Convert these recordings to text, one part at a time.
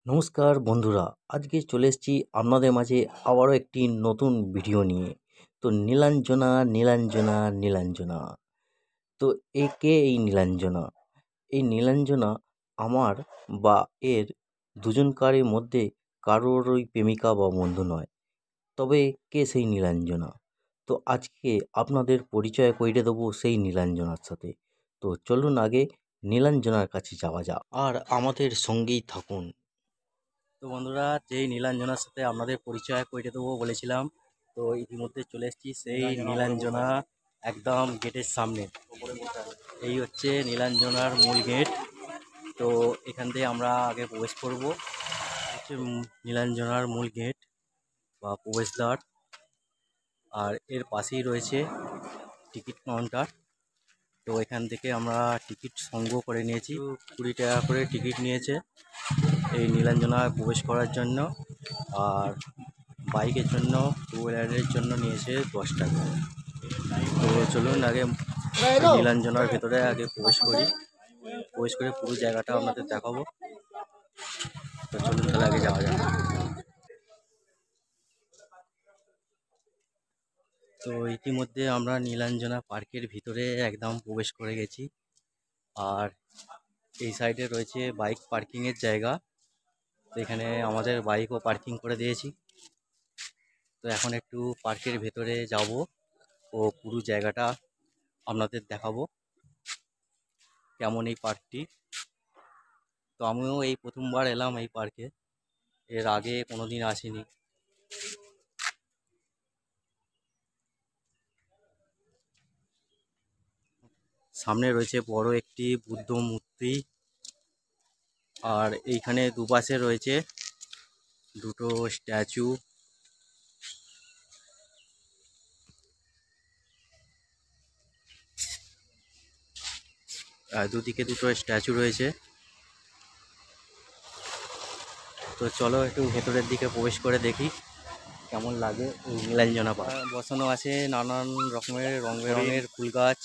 নমস্কার বন্ধুরা, আজকে চলে এসেছি আপনাদের মাঝে আবারও একটি নতুন ভিডিও নিয়ে। তো নীলাঞ্জনা নীলাঞ্জনা নীলাঞ্জনা, তো এই নীলাঞ্জনা? এই নীলাঞ্জনা আমার বা এর দুজনকারের মধ্যে কারোরই প্রেমিকা বা বন্ধু নয়। তবে কে সেই নীলাঞ্জনা? তো আজকে আপনাদের পরিচয় করিয়ে দেবো সেই নীলাঞ্জনার সাথে। তো চলুন আগে নীলাঞ্জনার কাছে যাওয়া যাক, আর আমাদের সঙ্গেই থাকুন। তো বন্ধুরা, যেই নীলাঞ্জনার সাথে আপনাদের পরিচয় করে দেবো বলেছিলাম, তো ইতিমধ্যে চলে এসেছি সেই নীলাঞ্জনা একদম গেটের সামনে। এই হচ্ছে নীলাঞ্জনার মূল গেট। তো এখান থেকে আমরা আগে প্রবেশ করব। হচ্ছে নীলাঞ্জনার মূল গেট বা প্রবেশদ্বার, আর এর পাশেই রয়েছে টিকিট কাউন্টার। তো এখান থেকে আমরা টিকিট সংগ্রহ করে নিয়েছি। 20 টাকা করে টিকিট নিয়েছে এই নীলাঞ্জনায় প্রবেশ করার জন্য, আর বাইকের জন্য, টু হুইলারের জন্য নিয়েছে 10 টাকা। তো চলুন আগে নীলাঞ্জনার ভেতরে আগে প্রবেশ করি, প্রবেশ করে পুরো জায়গাটা আপনাদের দেখাবো। তো চলুন তাহলে আগে যাওয়া যাক। তো ইতিমধ্যে আমরা নীলাঞ্জনা পার্কের ভিতরে একদম প্রবেশ করে গেছি, আর এই সাইডে রয়েছে বাইক পার্কিংয়ের জায়গা। তো এখানে আমাদের বাইকও পার্কিং করে দিয়েছি। তো এখন একটু পার্কের ভেতরে যাব ও পুরো জায়গাটা আপনাদের দেখাবো কেমন এই পার্কটি। তো আমিও এই প্রথমবার এলাম এই পার্কে, এর আগে কোনোদিন আসিনি। সামনে রয়েছে বড় একটি বুদ্ধ মূর্তি, আর এইখানে দুপাশে রয়েছে দুটো স্ট্যাচু। দুদিকে দুটো স্ট্যাচু রয়েছে। তো চলো একটু ভেতরের দিকে প্রবেশ করে দেখি কেমন লাগে এই নীলাঞ্জনা পার্ক। বসানো আছে নানান রকমের রং বেরঙের ফুল গাছ,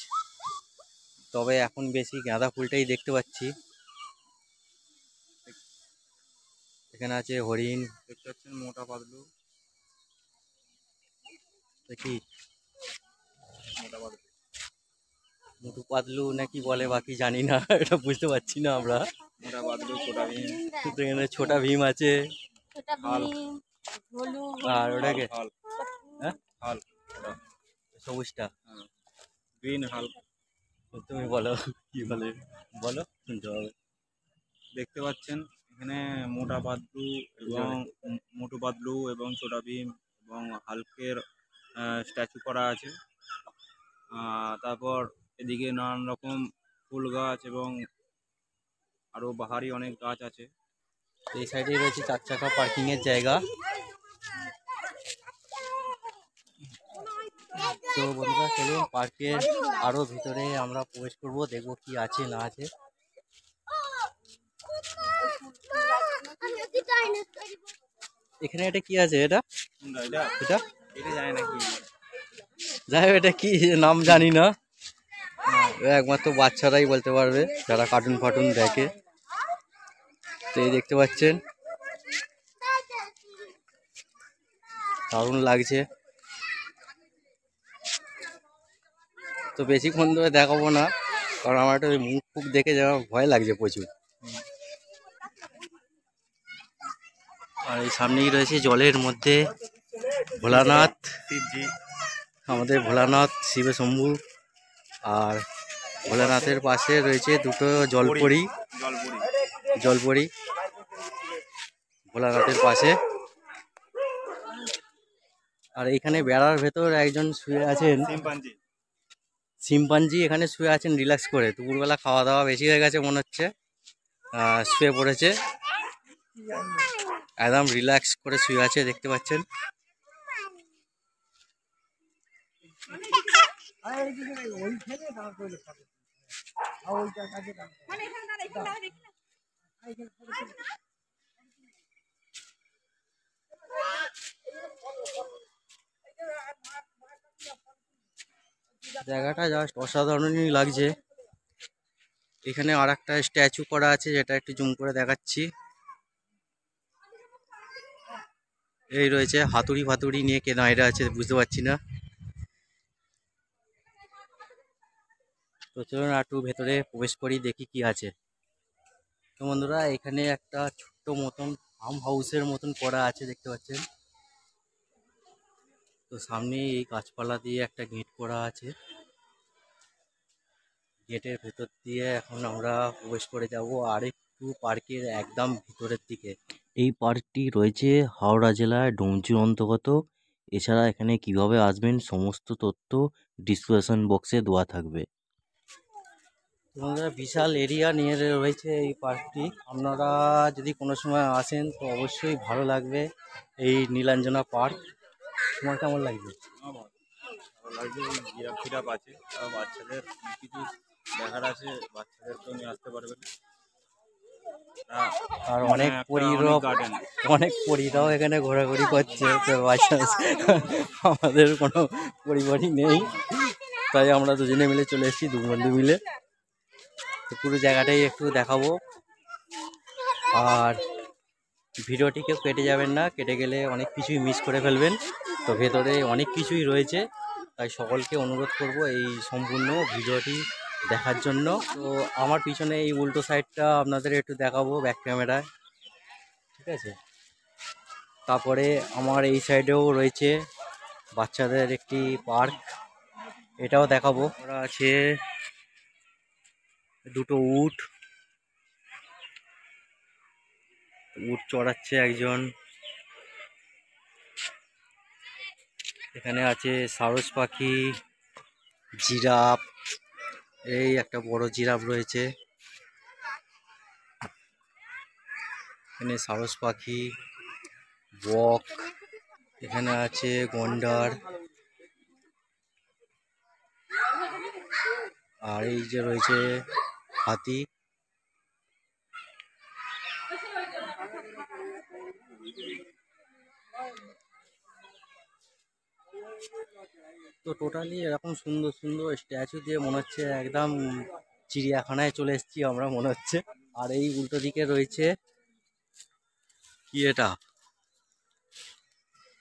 তবে এখন বেশি গাঁদা ফুলটাই দেখতে পাচ্ছি। এখানে আছে হরিণ, দেখতে পাচ্ছেন মোটা পাতলু। দেখি মোটু পাতলু নাকি বলে, বাকি জানি না, এটা বুঝতে পারছি না আমরা। মোটা পাতলু, ছোটা ভীম, এখানে ছোটা ভীম আছে, আর ওটাকে হ্যাঁ হাল, সবুজটা গ্রিন হাল। তুমি বলো কি বলে, বলো, শুনতে হবে। দেখতে পাচ্ছেন এখানে মোটা পাতলু এবং মোটু পাতলু এবং ছোটা ভীম এবং হালকের স্ট্যাচু করা আছে। তারপর এদিকে নানান রকম ফুল গাছ এবং আরো বাহারি অনেক গাছ আছে। এই সাইডে রয়েছে 4 চাকা পার্কিং এর জায়গা। তো বন্ধুরা, চলুন পার্কের আরো ভিতরে আমরা প্রবেশ করব, দেখবো কি আছে না আছে। এখানে এটা কি আছে? এটা এটা এটা জানি না কি, যাই হোক, এটা কি নাম জানি না, একমাত্র বাচ্চারাই বলতে পারবে যারা কার্টুন ফার্টুন দেখে। তো এই দেখতে পাচ্ছেন, দারুণ লাগছে। তো বেশিক্ষণ ধরে দেখাবো না, কারণ আমার একটা মুখ ফুক দেখে যাওয়া ভয় লাগছে প্রচুর। আর এই সামনেই রয়েছে জলের মধ্যে ভোলানাথ শিবজি, আমাদের ভোলানাথ শিবে শম্ভু। আর ভোলানাথের পাশে রয়েছে দুটো জলপরি, জলপরি ভোলানাথের পাশে। আর এখানে বেড়ার ভেতর একজন শুয়ে আছেন, শিম্পাঞ্জি এখানে শুয়ে আছেন রিল্যাক্স করে। দুপুরবেলা খাওয়া দাওয়া বেশি হয়ে গেছে মনে হচ্ছে, শুয়ে পড়েছে, একদম রিল্যাক্স করে শুয়ে আছে, দেখতে পাচ্ছেন। জায়গাটা জাস্ট অসাধারণই লাগছে। এখানে আর একটা স্ট্যাচু করা আছে, যেটা একটু জুম করে দেখাচ্ছি। এই রয়েছে হাতুড়ি ফাতুড়ি নিয়ে কে দাঁড়িয়ে আছে বুঝতে পারছি না। তো চলুন একটু ভেতরে প্রবেশ করি, দেখি কি আছে। তো বন্ধুরা এখানে একটা ছোট্ট মতন ফার্ম হাউসের মতন করা আছে, দেখতে পাচ্ছেন। তো সামনে এই গাছপালা দিয়ে একটা গেট করা আছে। গেটের ভেতর দিয়ে এখন আমরা প্রবেশ করে যাব আর একটু পার্কের একদম ভিতরের দিকে। এই পার্কটি রয়েছে হাওড়া জেলার ডোমজুর অন্তর্গত। এছাড়া এখানে কিভাবে আসবেন সমস্ত তথ্য ডিসক্রিপশন বক্সে দেওয়া থাকবে। বন্ধুরা বিশাল এরিয়া নিয়ে রয়েছে এই পার্কটি। আপনারা যদি কোনো সময় আসেন তো অবশ্যই ভালো লাগবে এই নীলাঞ্জনা পার্ক। তোমার কেমন লাগবে? ভালো লাগবে। জিরাফ ফিরাফ আছে, বাচ্চাদের কিছু দেখার আছে, বাচ্চাদেরকেও নিয়ে আসতে পারবেন। আর অনেক পরীরাও এখানে ঘোরাঘুরি করছে। তো আমাদের কোনো পরিবারই নেই, তাই আমরা দুজনে মিলে চলে এসেছি, দু বন্ধু মিলে। তো পুরো জায়গাটাই একটু দেখাবো। আর ভিডিওটি কেউ কেটে যাবেন না, কেটে গেলে অনেক কিছুই মিস করে ফেলবেন। তো ভেতরে অনেক কিছুই রয়েছে, তাই সকলকে অনুরোধ করব এই সম্পূর্ণ ভিডিওটি দেখার জন্য। তো আমার পিছনে এই উল্টো সাইডটা আপনাদের একটু দেখাবো ব্যাক ক্যামেরায়, ঠিক আছে। তারপরে আমার এই সাইডেও রয়েছে বাচ্চাদের একটি পার্ক, এটাও দেখাবো। ওরা আছে দুটো উট চড়াচ্ছে একজন। এখানে আছে সারস পাখি, জিরাফ, এই একটা বড় জিরাফ রয়েছে এখানে, সারস পাখি, বক, এখানে আছে গন্ডার, আর এই যে রয়েছে হাতি। তো টোটালি এরকম সুন্দর সুন্দর স্ট্যাচু দিয়ে মনে হচ্ছে একদম চিড়িয়াখানায় চলে এসেছি আমরা মনে হচ্ছে। আর এই উল্টো দিকে রয়েছে কি এটা,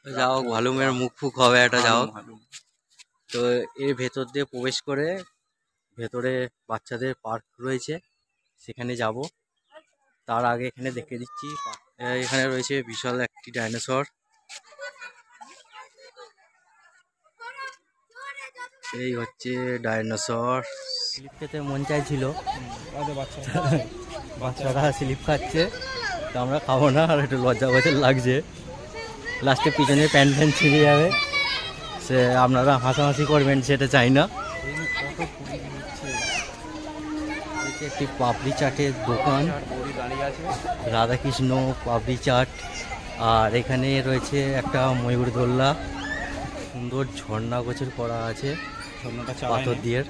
যাও ভালুমের মুখ ফুক হবে এটা, যাও। তো এর ভেতর দিয়ে প্রবেশ করে ভেতরে বাচ্চাদের পার্ক রয়েছে, সেখানে যাব। তার আগে এখানে দেখে দিচ্ছি, এখানে রয়েছে বিশাল একটি ডাইনোসর। এই হচ্ছে ডাইনোসর। স্লিপ খেতে মন চাইছিল, বাচ্চারা স্লিপ খাচ্ছে, তো আমরা খাবো না, আর একটু লজ্জা বছর লাগছে। লাস্টে পিছনে প্যান্ট ফ্যান্ট ছিঁড়ে যাবে, সে আপনারা হাসাহাসি করবেন সেটা চাই না। একটি পাপড়ি চাটের দোকান, রাধাকৃষ্ণ পাপড়ি চাট। আর এখানে রয়েছে একটা ময়ূর দোল্লা, সুন্দর ঝর্ণা গোছের করা আছে পাথর দিয়ে।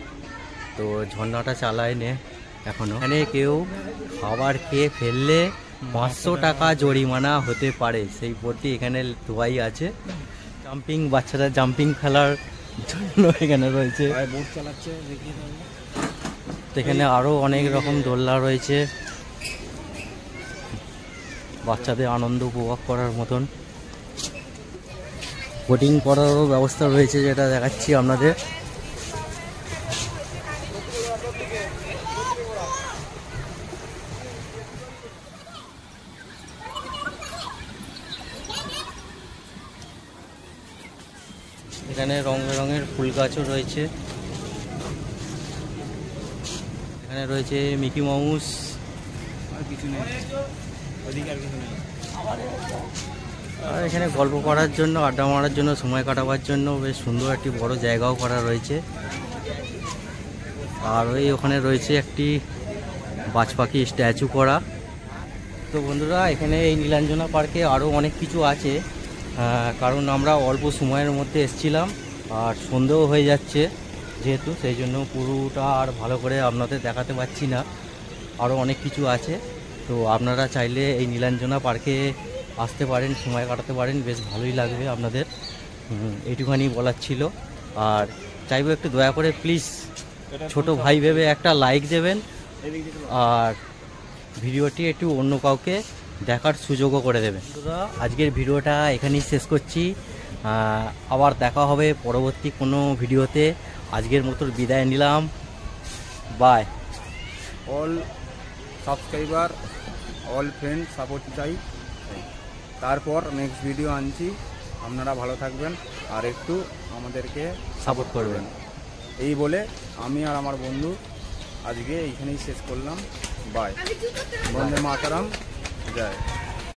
তো ঝর্ণাটা চালায় নে এখনো। এখানে কেউ খাবার খেয়ে ফেললে 500 টাকা জরিমানা হতে পারে, সেই বোর্ডটি এখানে ধোয়াই আছে। জাম্পিং, বাচ্চারা জাম্পিং খেলার জন্য এখানে রয়েছে। এখানে আরও অনেক রকম দোলনা রয়েছে বাচ্চাদের আনন্দ উপভোগ করার মতন। বোটিং করারও ব্যবস্থা রয়েছে, যেটা দেখাচ্ছি আপনাদের। এখানে রং বেরঙের ফুল গাছও রয়েছে। এখানে রয়েছে মিকি মাউস, আর কিছু নেই, ওদিকে আর কিছু নেই। আর এখানে গল্প করার জন্য, আড্ডা মারার জন্য, সময় কাটাবার জন্য বেশ সুন্দর একটি বড় জায়গাও করা রয়েছে। আর ওখানে রয়েছে একটি বাজ পাখি স্ট্যাচু করা। তো বন্ধুরা এখানে এই নীলাঞ্জনা পার্কে আরও অনেক কিছু আছে, কারণ আমরা অল্প সময়ের মধ্যে এসেছিলাম আর সন্দেহ হয়ে যাচ্ছে যেহেতু, সেই জন্য পুরোটা আর ভালো করে আপনাদের দেখাতে পারছি না। আরও অনেক কিছু আছে, তো আপনারা চাইলে এই নীলাঞ্জনা পার্কে আসতে পারেন, সময় কাটাতে পারেন, বেশ ভালোই লাগবে আপনাদের। এইটুখানি বলার ছিল। আর চাইবো একটু দয়া করে প্লিজ ছোট ভাই ভেবে একটা লাইক দেবেন, আর ভিডিওটি একটু অন্য কাউকে দেখার সুযোগও করে দেবেন। বন্ধুরা, আজকের ভিডিওটা এখানেই শেষ করছি। আবার দেখা হবে পরবর্তী কোনো ভিডিওতে। আজকের মতো বিদায় নিলাম, bye. All subscriber all friend support চাই, তারপর নেক্সট ভিডিও আনছি। আপনারা ভালো থাকবেন আর একটু আমাদেরকে সাপোর্ট করবেন। এই বলে আমি আর আমার বন্ধু আজকে এইখানেই শেষ করলাম। বাই। বন্দে মাতারাম, জয়।